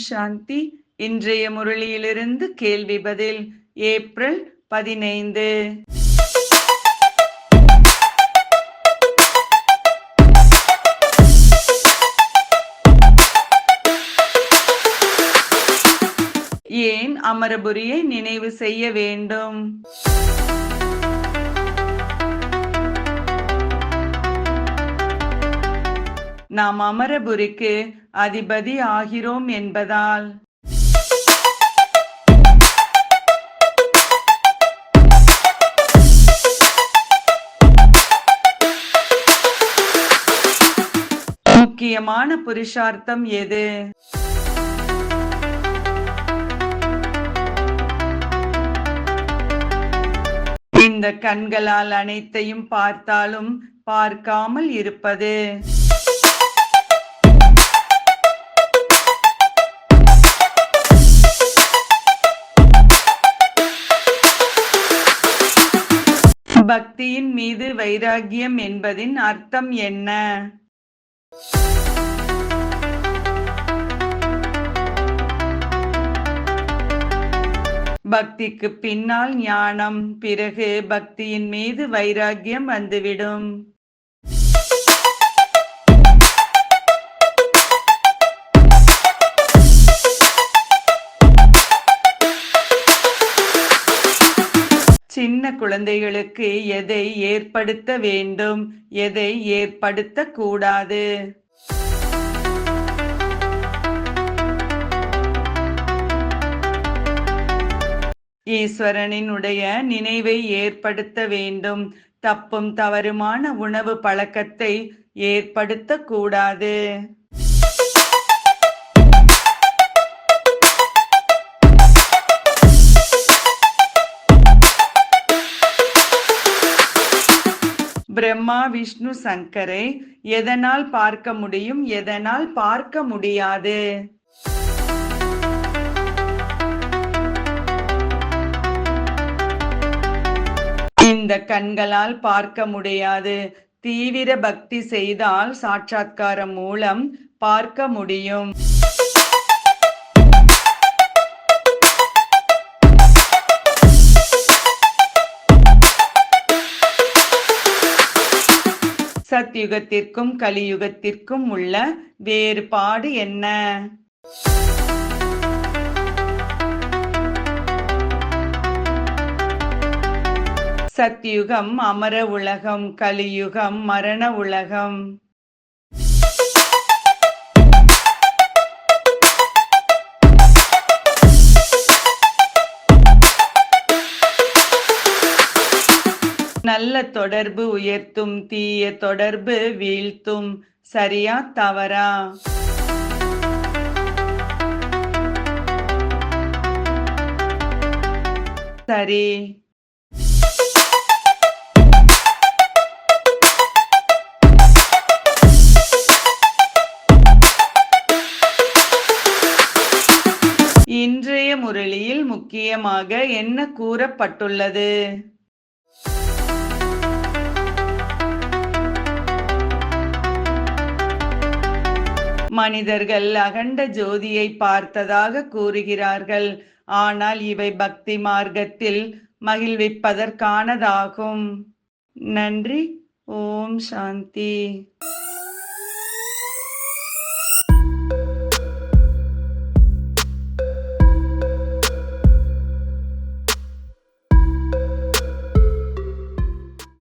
சாந்தி. இன்றைய முரளியிலிருந்து கேள்வி பதில். ஏப்ரல் 15. ஏன் அமரபுரியை நினைவு செய்ய வேண்டும்? நாம் அமரபுரிக்கு அதிபதி ஆகிறோம் என்பதால். முக்கியமான புருஷார்த்தம் எது? இந்த கண்களால் அனைத்தையும் பார்த்தாலும் பார்க்காமல் இருப்பது. பக்தியின் மீது வைராகியம் என்பதின் அர்த்தம் என்ன? பக்திக்கு பின்னால் ஞானம், பிறகு பக்தியின் மீது வைராகியம் வந்துவிடும். சின்ன குழந்தைகளுக்கு எதை ஏற்படுத்த வேண்டும், எதை ஏற்படுத்த கூடாது? ஈஸ்வரனினுடைய நினைவை ஏற்படுத்த வேண்டும். தப்பும் தவறுமான உணவு பழக்கத்தை ஏற்படுத்த கூடாது. பிரம்மா, விஷ்ணு, சங்கரை எதனால் பார்க்க முடியும், எதனால் பார்க்க முடியாது? இந்த கண்களால் பார்க்க முடியாது. தீவிர பக்தி செய்தால் சாட்சாத்காரம் மூலம் பார்க்க முடியும். சத்யுகத்திற்கும் கலியுகத்திற்கும் உள்ள வேறுபாடு என்ன? சத்யுகம் அமர உலகம், கலியுகம் மரண உலகம். நல்ல தொடர்பு உயர்த்தும், தீய தொடர்பு வீழ்த்தும். சரியா தவறா? சரி. இன்றைய முரளியில் முக்கியமாக என்ன கூறப்பட்டுள்ளது? மனிதர்கள் அகண்ட ஜோதியை பார்த்ததாக கூறுகிறார்கள். ஆனால் இவை பக்தி மார்க்கத்தில் மகிழ்விப்பதற்கானதாகும். நன்றி. ஓம் சாந்தி.